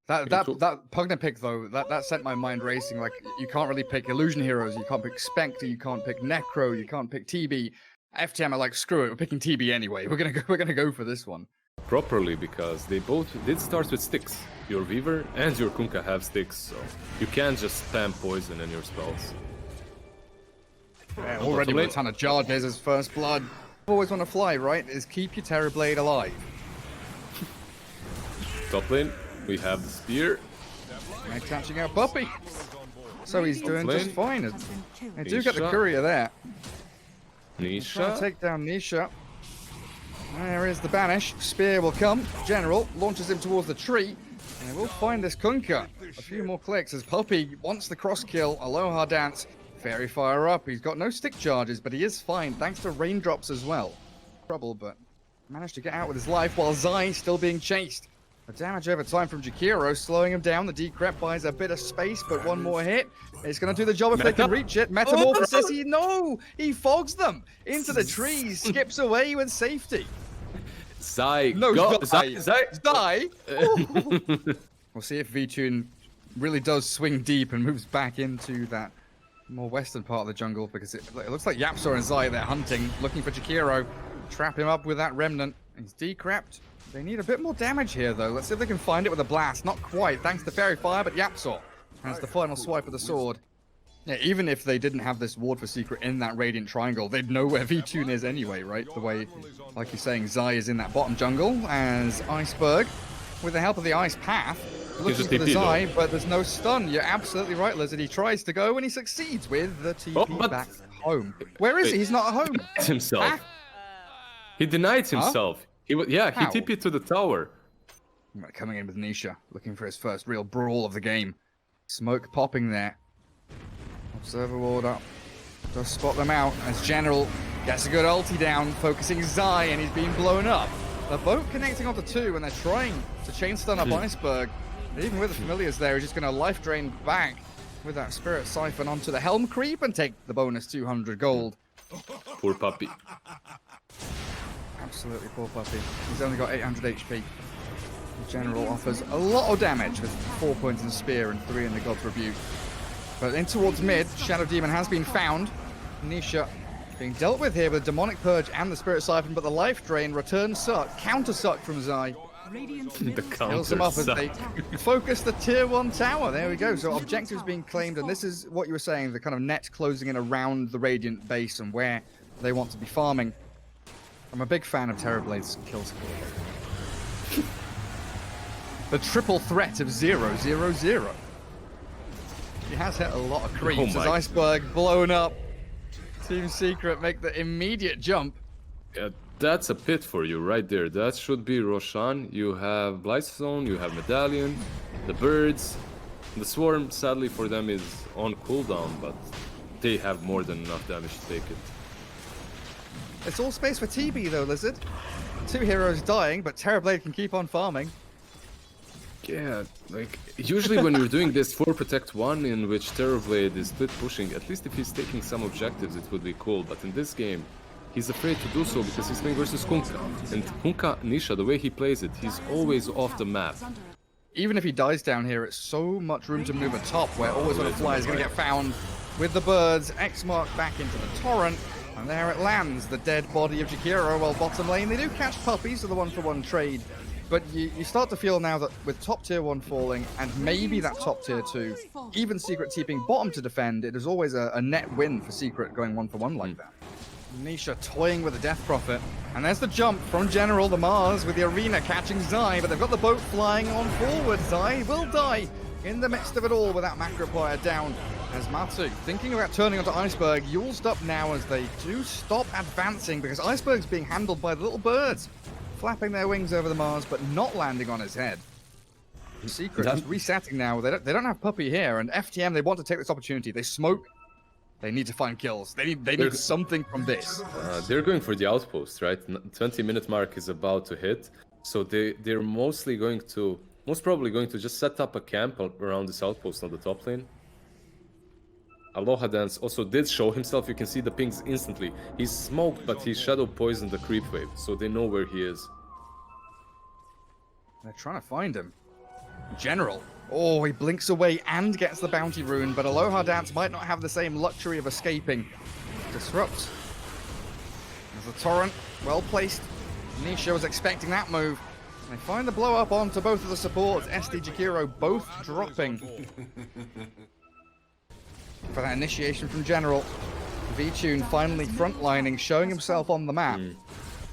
That Pugna pick though, that set my mind racing. Like you can't really pick Illusion Heroes, you can't pick Spectre, you can't pick Necro, you can't pick TB. FTM are like, screw it, we're picking TB anyway. We're gonna go for this one. Properly, because they both did start with sticks. Your Weaver and your Kunkka have sticks, so you can't just spam poison in your spells. Yeah, already with a ton of charges as first blood. Always want to fly, right? Is keep your Terrorblade alive. Top lane, we have the spear. And catching out Puppey. So he's doing just fine. I do get the Nisha. courier there. Trying to Nisha. take down Nisha. There is the banish. Spear will come. General launches him towards the tree. And we'll find this Kunkka. A few more clicks as Puppey wants the cross kill. Aloha Dance. Fairy Fire up. He's got no stick charges, but he is fine thanks to raindrops as well. Trouble, but managed to get out with his life while Zai still being chased. The damage over time from Jakiro slowing him down. The Decrep buys a bit of space, but one more hit. It's going to do the job if they can reach it. Metamorphosis, he fogs them into the trees, skips away with safety. Zai, No, go. Zai. Zai. We'll see if V-Tune really does swing deep and moves back into that more western part of the jungle, because it looks like Yapzor and Zai, they're hunting, looking for Jakiro. Trap him up with that Remnant. He's decrept. They need a bit more damage here, though. Let's see if they can find it with a blast. Not quite, thanks to Fairy Fire, but Yapzor has the final swipe of the sword. Yeah, even if they didn't have this ward for Secret in that Radiant Triangle, they'd know where V-Tune is anyway, right? The way, like you're saying, Zai is in that bottom jungle, as Iceberg, with the help of the Ice Path, looking for the Zai, but there's no stun. You're absolutely right, Lizard. He tries to go, and he succeeds with the TP back home. Where is he? He's not at home. Himself. He denied himself. He TP'd to the tower. Coming in with Nisha, looking for his first real brawl of the game. Smoke popping there. Observer ward up. Does spot them out as General gets a good ulti down, focusing Zai, and he's being blown up. They're both connecting onto two, and they're trying to chain stun up Iceberg. And even with the familiars there, he's just going to life drain back with that Spirit Siphon onto the Helm Creep and take the bonus 200 gold. Poor puppy. Absolutely poor Puppy. He's only got 800 HP. The General offers a lot of damage with 4 points in Spear and 3 in the God's Rebuke. But in towards mid, Shadow Demon has been found. Nisha being dealt with here with Demonic Purge and the Spirit Siphon, but the Life Drain, Return Suck, Counter Suck from Zai. The Kills him counter up as suck. they focus the tier 1 tower. There we go. So objectives being claimed, and this is what you were saying, the kind of net closing in around the Radiant base and where they want to be farming. I'm a big fan of Terrorblade's kill score. The triple threat of 0-0-0. He has hit a lot of creeps as Iceberg blown up. Team Secret make the immediate jump. Yeah, that's a pit for you right there. That should be Roshan. You have Blightstone, you have Medallion, the birds. The Swarm, sadly for them, is on cooldown, but they have more than enough damage to take it. It's all space for TB though, Lizard. 2 heroes dying, but Terrorblade can keep on farming. Yeah, like, usually when you're doing this 4 Protect 1 in which Terrorblade is split pushing, at least if he's taking some objectives it would be cool, but in this game, he's afraid to do so because he's playing versus Kunkka. And Kunkka Nisha, the way he plays it, he's always off the map. Even if he dies down here, it's so much room to maneuver top, where Always Wanna Fly is going to get found with the birds. X-Mark back into the torrent, and there it lands, the dead body of Jakiro. Well, bottom lane, they do catch puppies for the 1-for-1 trade. But you start to feel now that with top tier 1 falling, and maybe that top tier 2, even Secret keeping bottom to defend, it is always a net win for Secret going 1-for-1 like that. Nisha toying with the Death Prophet. And there's the jump from General, the Mars, with the Arena catching Zai, but they've got the boat flying on forward. Zai will die in the midst of it all with that Macroplier down. As Matsu thinking about turning onto Iceberg, Yul's up now as they do stop advancing because Iceberg's being handled by the little birds, flapping their wings over the Mars, but not landing on his head. Secret is resetting now. They don't have Puppey here, and FTM, they want to take this opportunity. They smoke. They need to find kills. They need something from this. They're going for the outpost, right? 20-minute mark is about to hit, so they're most probably going to just set up a camp around this outpost on the top lane. Aloha Dance also did show himself. You can see the pings instantly. He's smoked, but he shadow poisoned the creep wave, so they know where he is. They're trying to find him. General. Oh, he blinks away and gets the bounty rune, but Aloha Dance might not have the same luxury of escaping. Disrupt. There's a torrent, well placed. Nisha was expecting that move. They find the blow up onto both of the supports. SD Jakiro both dropping. For that initiation from General. V-Tune finally frontlining, showing himself on the map.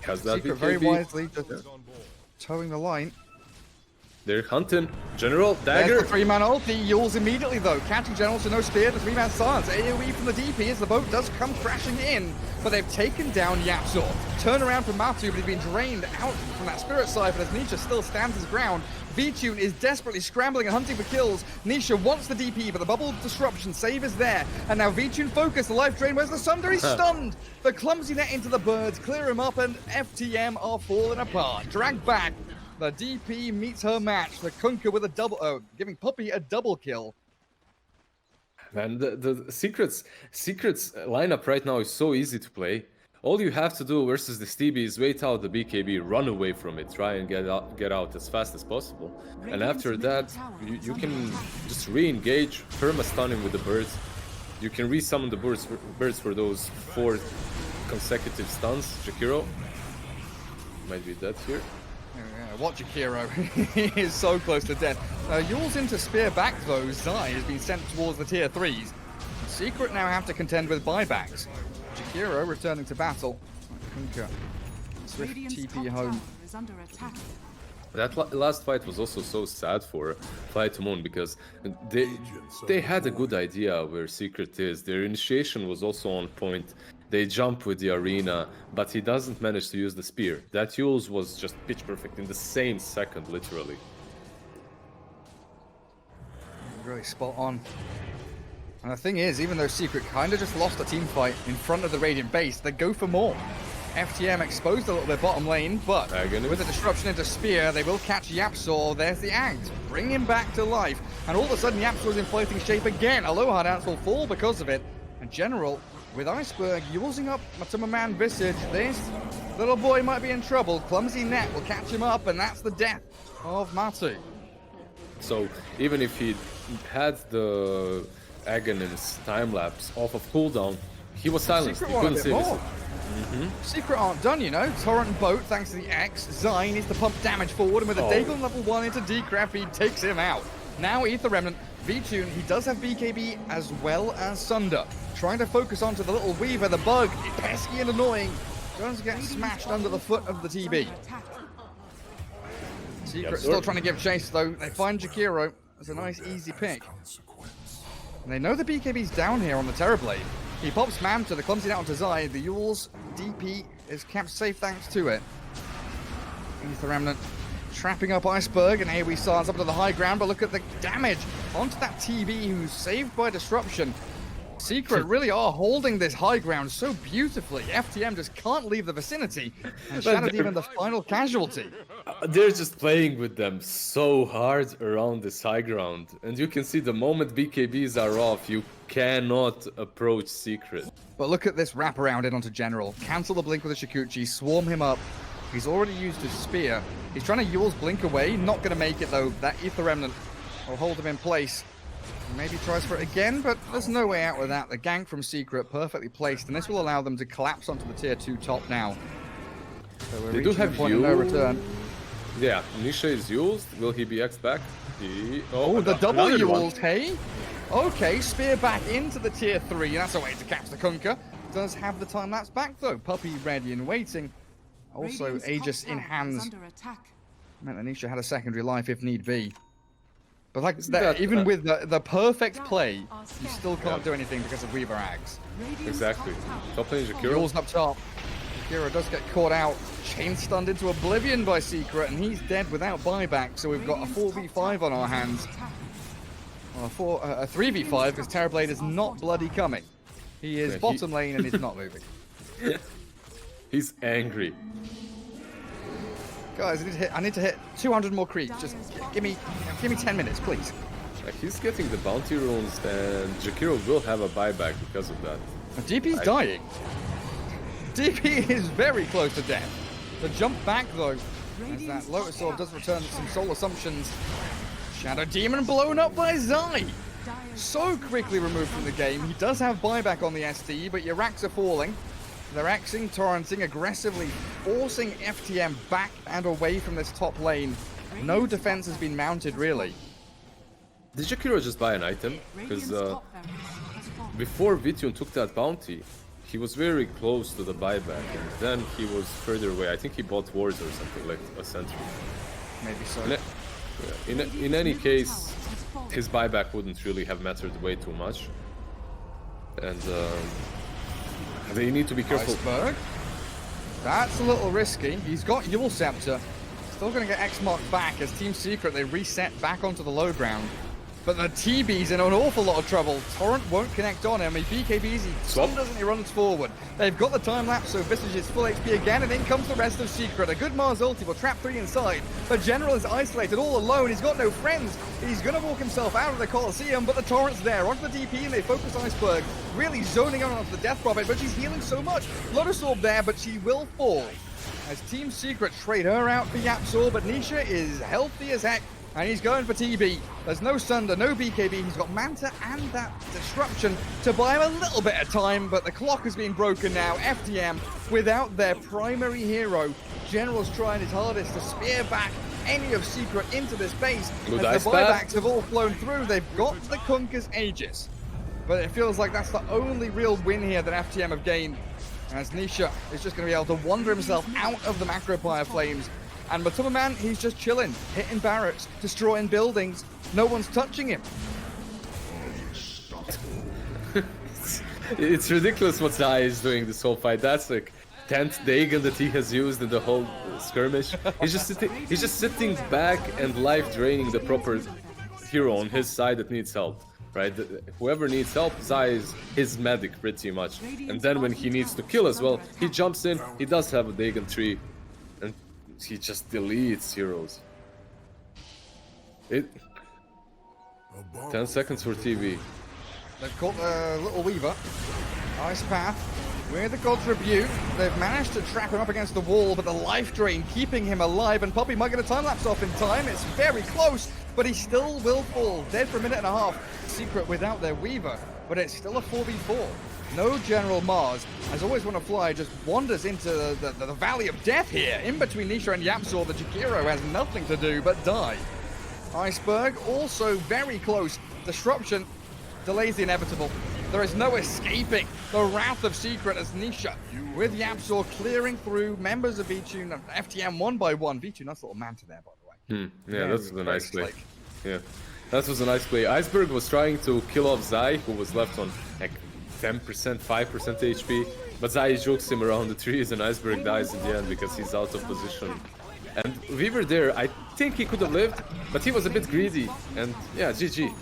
Has that Secret BKB? very wisely just towing the line. They're hunting. General, There's dagger. the three-man ulti. Yules immediately, though. Catching General to no spear. The three-man silence. AoE from the DP as the boat does come crashing in. But they've taken down Yapzor. Turn around from Matu, but he's been drained out from that Spirit Siphon as Nisha still stands his ground. V-Tune is desperately scrambling and hunting for kills. Nisha wants the DP, but the bubble disruption save is there. And now V-Tune focused. The life drain. Where's the Sunder? He's stunned. The clumsy net into the birds. Clear him up, and FTM are falling apart. Dragged back. The DP meets her match. The Kunkka with a double, giving Puppey a double kill. Man, the secrets lineup right now is so easy to play. All you have to do versus the Stevie is wait out the BKB, run away from it, try and get out as fast as possible. And after that, you can just re-engage, perma-stun him with the birds. You can re-summon the birds for those 4 consecutive stuns. Jakiro might be dead here. Yeah, watch Jakiro. He is so close to death. Yules into spear back though. Zai has been sent towards the tier 3s. Secret now have to contend with buybacks. Jakiro returning to battle. Kunkka. Swift TP home. That last fight was also so sad for Fly to Moon because they had a good idea where Secret is. Their initiation was also on point. They jump with the arena, but he doesn't manage to use the spear. That Yules was just pitch perfect in the same second, literally. Really spot on. And the thing is, even though Secret kind of just lost a team fight in front of the Radiant base, they go for more. FTM exposed a little bit bottom lane, but with the disruption into Spear, they will catch Yapzor. There's the Act. Bring him back to life. And all of a sudden, Yapzor is in floating shape again. Aloha Dance will fall because of it. And General, with Iceberg using up Matuma-Man Visage, this little boy might be in trouble. Clumsy Net will catch him up, and that's the death of Matu. So even if he had the Aghanim's time-lapse off of cooldown, he was silenced. He couldn't save it. Secret aren't done, you know. Torrent boat, thanks to the X. Zai needs to pump damage forward, and with a Dagon level 1 into Decrep, he takes him out. Now Ether Remnant, V-Tune, he does have BKB as well as Sunder. Trying to focus onto the little Weaver, the bug, pesky and annoying. Does get smashed under the foot of the TB. Secret still trying to give chase, though. They find Jakiro. It's a nice, easy pick. And they know the BKB's down here on the Terrorblade. He pops Manta, the clumsy net onto Zai. The Yules DP is kept safe thanks to it. Ether Remnant trapping up Iceberg, and AoE Silence up to the high ground, but look at the damage onto that TB who's saved by disruption. Secret really are holding this high ground so beautifully. FTM just can't leave the vicinity, and Shattered even the final casualty. They're just playing with them so hard around this high ground. And you can see the moment BKBs are off, you cannot approach Secret. But look at this wraparound in onto General. Cancel the blink with a Shikuchi, swarm him up. He's already used his spear. He's trying to Yule's blink away, not going to make it though. That Ether Remnant will hold him in place. Maybe tries for it again, but there's no way out with that. The gank from Secret perfectly placed, and this will allow them to collapse onto the tier 2 top now. So we're reaching the point of no return. Yeah, Nisha is used. Will he be X'd back? Oh, the double Yules, hey? Okay, spear back into the tier 3. That's a way to catch the Kunkka. Does have the time lapse back though. Puppey ready and waiting. Also, Aegis in hands. Meant that Nisha had a secondary life if need be. But like that, even with the perfect play, you still can't do anything because of Weaver Ags. Exactly. Top lane Jakiro. Yules up top. Jakiro does get caught out. Chain stunned into oblivion by Secret, and he's dead without buyback. So we've got a 4v5 on our hands. Well, a 3v5 because Terrorblade is not bloody coming. He is bottom lane and he's not moving. He's angry. Guys, I need to hit 200 more creeps. Just give me 10 minutes, please. He's getting the bounty runes, and Jakiro will have a buyback because of that. DP's dying. DP is very close to death. The jump back, though, as that Lotus Orb does return some soul assumptions. Shadow Demon blown up by Zai. So quickly removed from the game. He does have buyback on the SD, but your racks are falling. They're Xing, torrenting, aggressively forcing FTM back and away from this top lane. No defense has been mounted, really. Did Jakiro just buy an item? Because before Vitun took that bounty, he was very close to the buyback, and then he was further away. I think he bought wards or something, like a sentry. Maybe so. In any case, his buyback wouldn't really have mattered way too much. And they need to be careful. Iceberg. That's a little risky. He's got Yule Scepter. Still going to get X-Mark back as Team Secret, they reset back onto the low ground. But the TB's in an awful lot of trouble. Torrent won't connect on him. He BKBs, he stuns and he runs forward. They've got the time lapse, so Visage is full HP again, and in comes the rest of Secret. A good Mars ulti will trap 3 inside. But General is isolated all alone. He's got no friends. He's going to walk himself out of the Colosseum, but the Torrent's there. Onto the DP, and they focus Iceberg. Really zoning on onto the Death Prophet, but she's healing so much. Lotus Orb there, but she will fall. As Team Secret trade her out for Yapzor, but Nisha is healthy as heck. And he's going for TB. There's no Sunder, no BKB. He's got Manta and that Disruption to buy him a little bit of time, but the clock has been broken now. FTM, without their primary hero, General's trying his hardest to spear back any of Secret into this base. Good as ice the bath. buybacks have all flown through, they've got the Kunka's Aegis. But it feels like that's the only real win here that FTM have gained. As Nisha is just going to be able to wander himself out of the Macropire Flames. And Matuma Man, he's just chilling, hitting barracks, destroying buildings. No one's touching him. It's ridiculous what Zai is doing this whole fight. That's like 10th Dagon that he has used in the whole skirmish. He's just sitting back and life draining the proper hero on his side that needs help. Right? Whoever needs help, Zai is his medic pretty much. And then when he needs to kill as well, he jumps in, he does have a Dagon tree, and he just deletes heroes. 10 seconds for TV. They've caught the little Weaver. Ice Path with the God's Rebuke. They've managed to trap him up against the wall, but the life drain keeping him alive, and Poppy might get a time lapse off in time. It's very close, but he still will fall. Dead for a minute and a half. Secret without their Weaver, but it's still a 4v4. No General Mars, as Always Wanna Fly, just wanders into the Valley of Death here. In between Nisha and Yapzor, the Jakiro has nothing to do but die. Iceberg also very close. Disruption delays the inevitable. There is no escaping the wrath of Secret as Nisha, with Yapzor clearing through members of Vitun and FTM one by one. Vitun, nice little Manta there, by the way. Yeah, that was a nice play. Yeah, that was a nice play. Iceberg was trying to kill off Zai, who was left on like 10%, 5% HP. But Zai jokes him around the trees, and Iceberg dies in the end because he's out of position. And Weaver there, I think he could have lived, but he was a bit greedy. And yeah, GG.